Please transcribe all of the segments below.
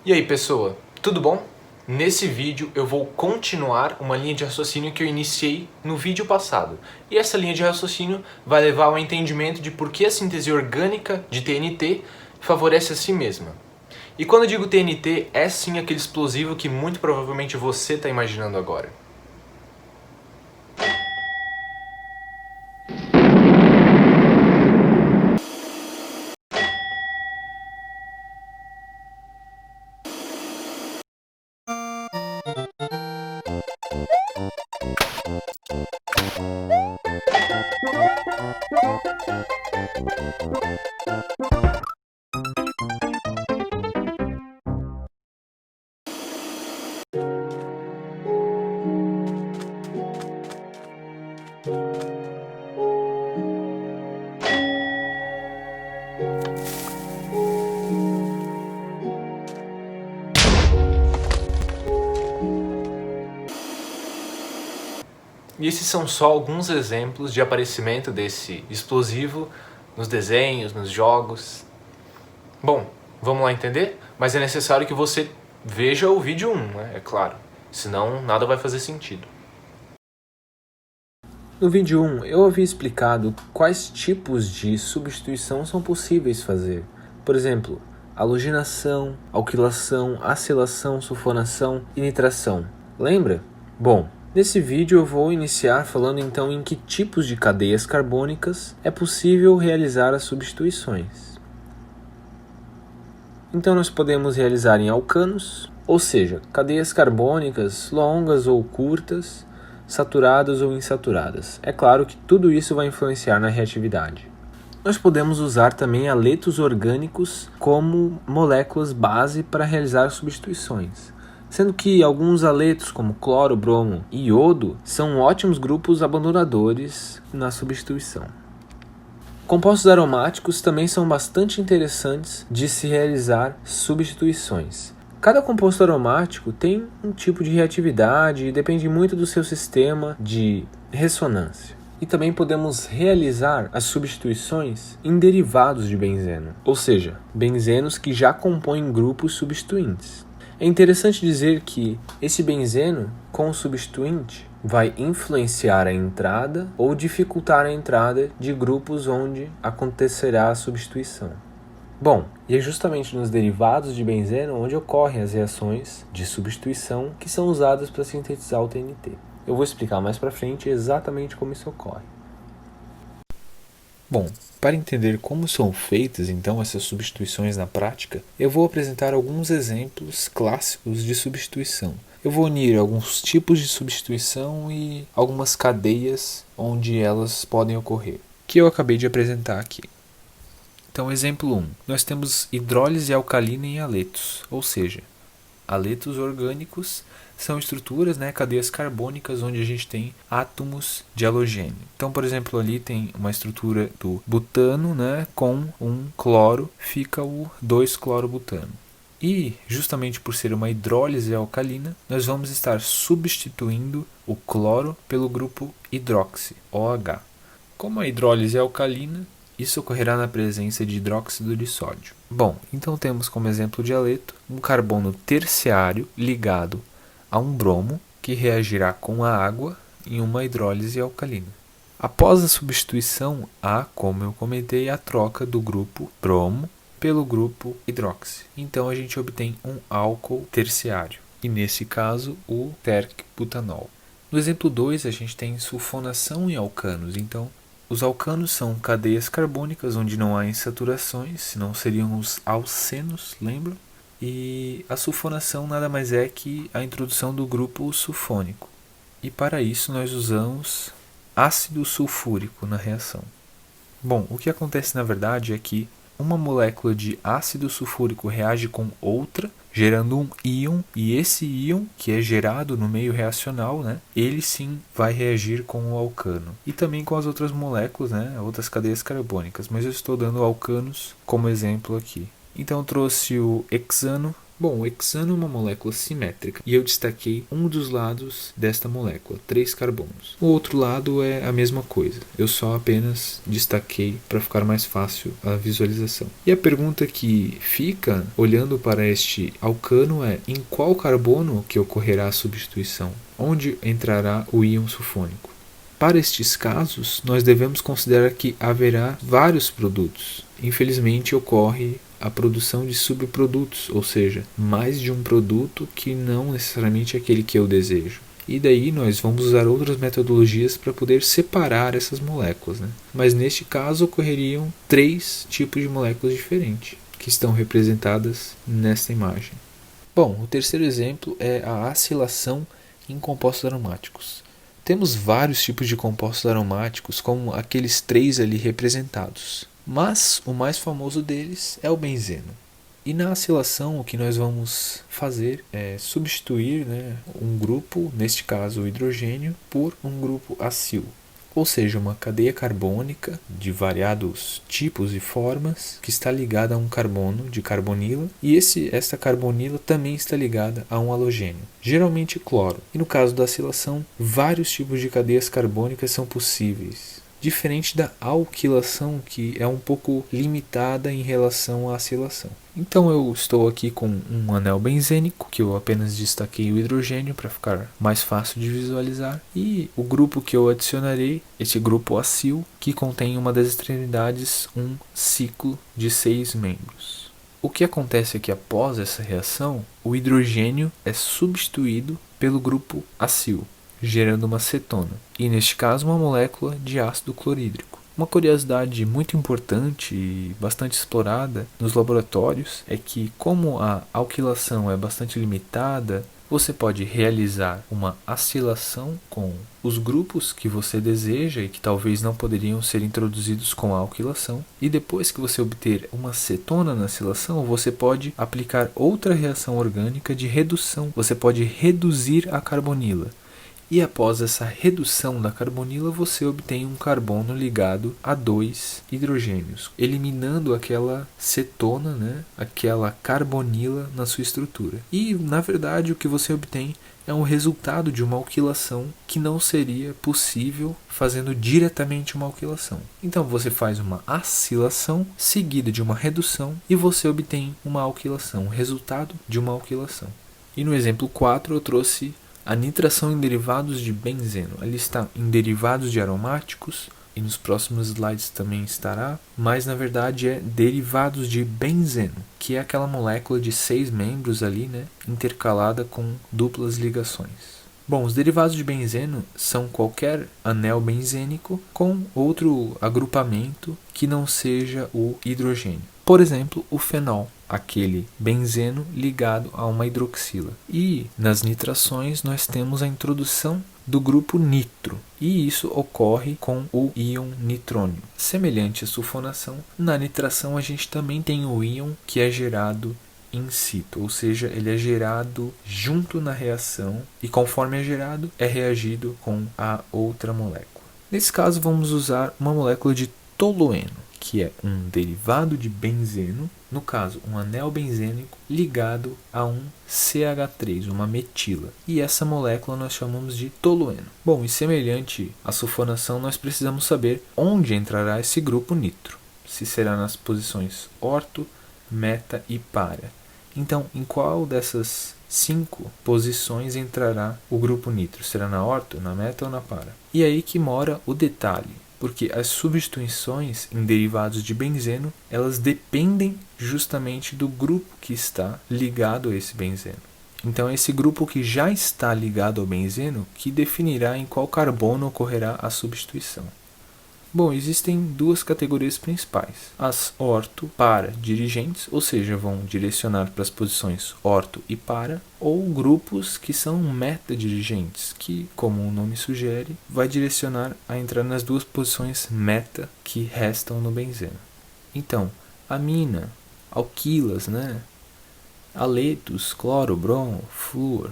E aí pessoa, tudo bom? Nesse vídeo eu vou continuar uma linha de raciocínio que eu iniciei no vídeo passado. E essa linha de raciocínio vai levar ao entendimento de por que a síntese orgânica de TNT favorece a si mesma. E quando eu digo TNT, é sim aquele explosivo que muito provavelmente você está imaginando agora. E esses são só alguns exemplos de aparecimento desse explosivo nos desenhos, nos jogos. Bom, vamos lá entender? Mas é necessário que você veja o vídeo 1, né? É claro. Senão nada vai fazer sentido. No vídeo 1, eu havia explicado quais tipos de substituição são possíveis fazer. Por exemplo, halogenação, alquilação, acilação, sulfonação e nitração. Lembra? Bom, nesse vídeo eu vou iniciar falando então em que tipos de cadeias carbônicas é possível realizar as substituições. Então nós podemos realizar em alcanos, ou seja, cadeias carbônicas longas ou curtas, saturadas ou insaturadas. É claro que tudo isso vai influenciar na reatividade. Nós podemos usar também aletos orgânicos como moléculas base para realizar substituições, sendo que alguns aletos como cloro, bromo e iodo são ótimos grupos abandonadores na substituição. Compostos aromáticos também são bastante interessantes de se realizar substituições. Cada composto aromático tem um tipo de reatividade e depende muito do seu sistema de ressonância. E também podemos realizar as substituições em derivados de benzeno, ou seja, benzenos que já compõem grupos substituintes. É interessante dizer que esse benzeno com o substituinte vai influenciar a entrada ou dificultar a entrada de grupos onde acontecerá a substituição. Bom, e é justamente nos derivados de benzeno onde ocorrem as reações de substituição que são usadas para sintetizar o TNT. Eu vou explicar mais para frente exatamente como isso ocorre. Bom, para entender como são feitas então essas substituições na prática, eu vou apresentar alguns exemplos clássicos de substituição. Eu vou unir alguns tipos de substituição e algumas cadeias onde elas podem ocorrer, que eu acabei de apresentar aqui. Então, exemplo 1. Nós temos hidrólise alcalina em aletos, ou seja, aletos orgânicos são estruturas, cadeias carbônicas onde a gente tem átomos de halogênio. Então, por exemplo, ali tem uma estrutura do butano, com um cloro, fica o 2-clorobutano. E, justamente por ser uma hidrólise alcalina, nós vamos estar substituindo o cloro pelo grupo hidroxi, OH. Como a hidrólise é alcalina, isso ocorrerá na presença de hidróxido de sódio. Bom, então temos como exemplo de aleto um carbono terciário ligado a um bromo que reagirá com a água em uma hidrólise alcalina. Após a substituição, há, como eu comentei, a troca do grupo bromo pelo grupo hidroxi. Então a gente obtém um álcool terciário, e nesse caso o terc-butanol. No exemplo 2 a gente tem sulfonação em alcanos, então os alcanos são cadeias carbônicas onde não há insaturações, senão seriam os alcenos, lembram? E a sulfonação nada mais é que a introdução do grupo sulfônico. E para isso nós usamos ácido sulfúrico na reação. Bom, o que acontece na verdade é que uma molécula de ácido sulfúrico reage com outra, gerando um íon, e esse íon, que é gerado no meio reacional, ele sim vai reagir com o alcano. E também com as outras moléculas, outras cadeias carbônicas, mas eu estou dando alcanos como exemplo aqui. Então eu trouxe o hexano Bom, o hexano é uma molécula simétrica e eu destaquei um dos lados desta molécula, 3 carbonos. O outro lado é a mesma coisa, eu só apenas destaquei para ficar mais fácil a visualização. E a pergunta que fica olhando para este alcano é: em qual carbono que ocorrerá a substituição? Onde entrará o íon sulfônico? Para estes casos, nós devemos considerar que haverá vários produtos. Infelizmente, ocorre a produção de subprodutos, ou seja, mais de um produto que não necessariamente é aquele que eu desejo. E daí nós vamos usar outras metodologias para poder separar essas moléculas, né? Mas neste caso ocorreriam 3 tipos de moléculas diferentes, que estão representadas nesta imagem. Bom, o terceiro exemplo é a acilação em compostos aromáticos. Temos vários tipos de compostos aromáticos, como aqueles 3 ali representados. Mas o mais famoso deles é o benzeno. E na acilação o que nós vamos fazer é substituir, um grupo, neste caso o hidrogênio, por um grupo acil. Ou seja, uma cadeia carbônica de variados tipos e formas que está ligada a um carbono de carbonila, e esta carbonila também está ligada a um halogênio, geralmente cloro. E no caso da acilação, vários tipos de cadeias carbônicas são possíveis, diferente da alquilação, que é um pouco limitada em relação à acilação. Então eu estou aqui com um anel benzênico, que eu apenas destaquei o hidrogênio para ficar mais fácil de visualizar, e o grupo que eu adicionarei, esse grupo acil, que contém uma das extremidades, um ciclo de 6 membros. O que acontece é que após essa reação, o hidrogênio é substituído pelo grupo acil, gerando uma cetona, e neste caso uma molécula de ácido clorídrico. Uma curiosidade muito importante e bastante explorada nos laboratórios é que, como a alquilação é bastante limitada, você pode realizar uma acilação com os grupos que você deseja e que talvez não poderiam ser introduzidos com a alquilação, e depois que você obter uma cetona na acilação, você pode aplicar outra reação orgânica de redução. Você pode reduzir a carbonila. E após essa redução da carbonila, você obtém um carbono ligado a 2 hidrogênios, eliminando aquela cetona, aquela carbonila na sua estrutura. E, na verdade, o que você obtém é um resultado de uma alquilação que não seria possível fazendo diretamente uma alquilação. Então você faz uma acilação seguida de uma redução e você obtém uma alquilação, o resultado de uma alquilação. E no exemplo 4 eu trouxe a nitração em derivados de benzeno. Ali está em derivados de aromáticos, e nos próximos slides também estará, mas na verdade é derivados de benzeno, que é aquela molécula de 6 membros ali, intercalada com duplas ligações. Bom, os derivados de benzeno são qualquer anel benzênico com outro agrupamento que não seja o hidrogênio. Por exemplo, o fenol, aquele benzeno ligado a uma hidroxila. E nas nitrações nós temos a introdução do grupo nitro, e isso ocorre com o íon nitrônio. Semelhante à sulfonação, na nitração a gente também tem o íon que é gerado in situ, ou seja, ele é gerado junto na reação e conforme é gerado, é reagido com a outra molécula. Nesse caso vamos usar uma molécula de tolueno, que é um derivado de benzeno, no caso um anel benzênico ligado a um CH3, uma metila. E essa molécula nós chamamos de tolueno. Bom, e semelhante à sulfonação, nós precisamos saber onde entrará esse grupo nitro. Se será nas posições orto, meta e para. Então, em qual dessas 5 posições entrará o grupo nitro? Será na orto, na meta ou na para? E aí que mora o detalhe, porque as substituições em derivados de benzeno, elas dependem justamente do grupo que está ligado a esse benzeno. Então é esse grupo que já está ligado ao benzeno que definirá em qual carbono ocorrerá a substituição. Bom, existem 2 categorias principais. As orto-para dirigentes, ou seja, vão direcionar para as posições orto e para, ou grupos que são meta-dirigentes, que, como o nome sugere, vai direcionar a entrar nas 2 posições meta que restam no benzeno. Então, amina, alquilas, aletos, cloro, bromo, flúor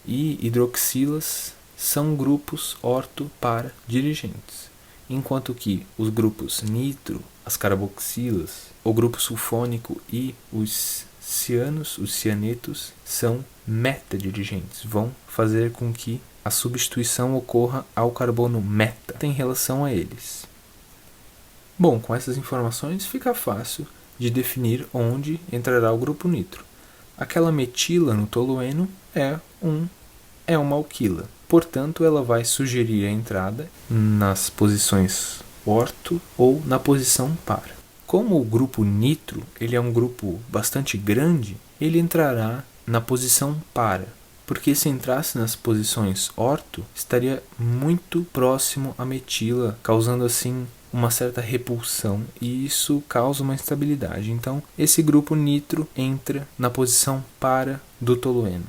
e hidroxilas são grupos orto-para dirigentes. Enquanto que os grupos nitro, as carboxilas, o grupo sulfônico e os cianos, os cianetos, são metadirigentes, vão fazer com que a substituição ocorra ao carbono meta, tem relação a eles. Bom, com essas informações fica fácil de definir onde entrará o grupo nitro. Aquela metila no tolueno é uma alquila, portanto ela vai sugerir a entrada nas posições orto ou na posição para. Como o grupo nitro ele é um grupo bastante grande, ele entrará na posição para, porque se entrasse nas posições orto, estaria muito próximo à metila, causando assim uma certa repulsão, e isso causa uma instabilidade. Então, esse grupo nitro entra na posição para do tolueno.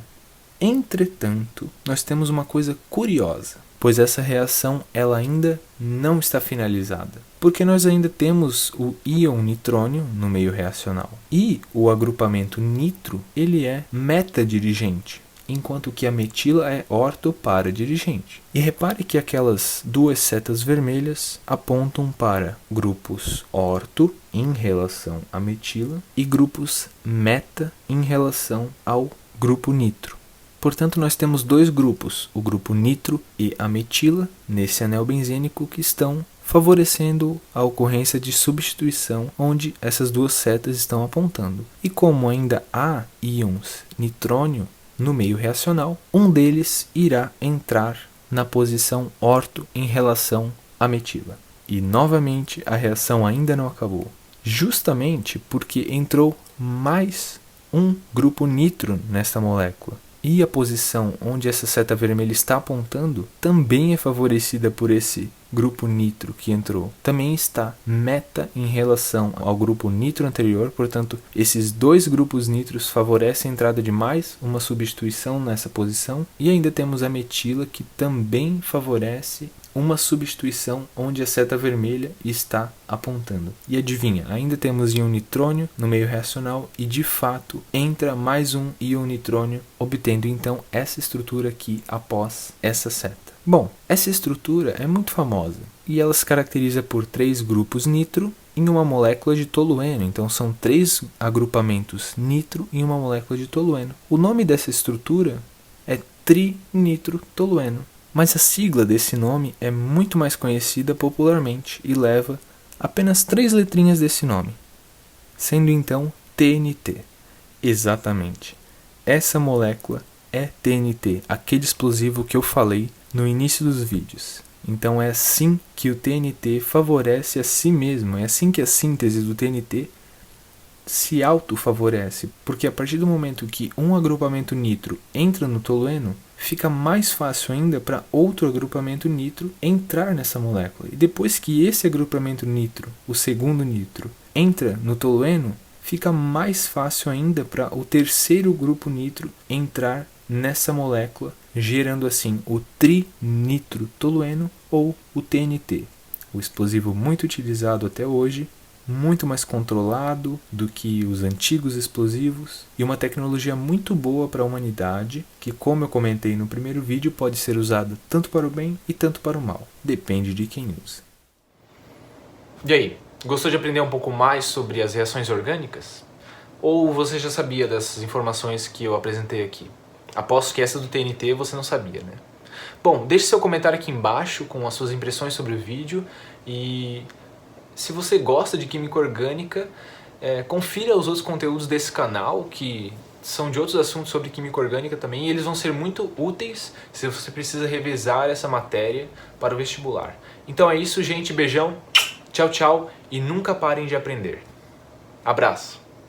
Entretanto, nós temos uma coisa curiosa, pois essa reação ela ainda não está finalizada, porque nós ainda temos o íon nitrônio no meio reacional, e o agrupamento nitro ele é metadirigente, enquanto que a metila é orto-para-dirigente. E repare que aquelas duas setas vermelhas apontam para grupos orto em relação à metila e grupos meta em relação ao grupo nitro. Portanto, nós temos dois grupos, o grupo nitro e a metila, nesse anel benzênico, que estão favorecendo a ocorrência de substituição onde essas duas setas estão apontando. E como ainda há íons nitrônio no meio reacional, um deles irá entrar na posição orto em relação à metila. E novamente a reação ainda não acabou, justamente porque entrou mais um grupo nitro nesta molécula. E a posição onde essa seta vermelha está apontando também é favorecida por esse grupo nitro que entrou. Também está meta em relação ao grupo nitro anterior, portanto, esses dois grupos nitros favorecem a entrada de mais uma substituição nessa posição. E ainda temos a metila que também favorece uma substituição onde a seta vermelha está apontando. E adivinha, ainda temos íon nitrônio no meio reacional e de fato entra mais um íon nitrônio, obtendo então essa estrutura aqui após essa seta. Bom, essa estrutura é muito famosa e ela se caracteriza por 3 grupos nitro em uma molécula de tolueno. Então são 3 agrupamentos nitro em uma molécula de tolueno. O nome dessa estrutura é trinitrotolueno. Mas a sigla desse nome é muito mais conhecida popularmente e leva apenas 3 letrinhas desse nome, sendo então TNT. Exatamente. Essa molécula é TNT, aquele explosivo que eu falei no início dos vídeos. Então é assim que o TNT favorece a si mesmo, é assim que a síntese do TNT se autofavorece, porque a partir do momento que um agrupamento nitro entra no tolueno, fica mais fácil ainda para outro agrupamento nitro entrar nessa molécula. E depois que esse agrupamento nitro, o segundo nitro, entra no tolueno, fica mais fácil ainda para o terceiro grupo nitro entrar nessa molécula, gerando assim o trinitrotolueno ou o TNT, o explosivo muito utilizado até hoje, muito mais controlado do que os antigos explosivos e uma tecnologia muito boa para a humanidade que, como eu comentei no primeiro vídeo, pode ser usada tanto para o bem e tanto para o mal. Depende de quem usa. E aí, gostou de aprender um pouco mais sobre as reações orgânicas? Ou você já sabia dessas informações que eu apresentei aqui? Aposto que essa do TNT você não sabia, né? Bom, deixe seu comentário aqui embaixo com as suas impressões sobre o vídeo e se você gosta de química orgânica, confira os outros conteúdos desse canal, que são de outros assuntos sobre química orgânica também, e eles vão ser muito úteis se você precisa revisar essa matéria para o vestibular. Então é isso, gente. Beijão, tchau, tchau, e nunca parem de aprender. Abraço!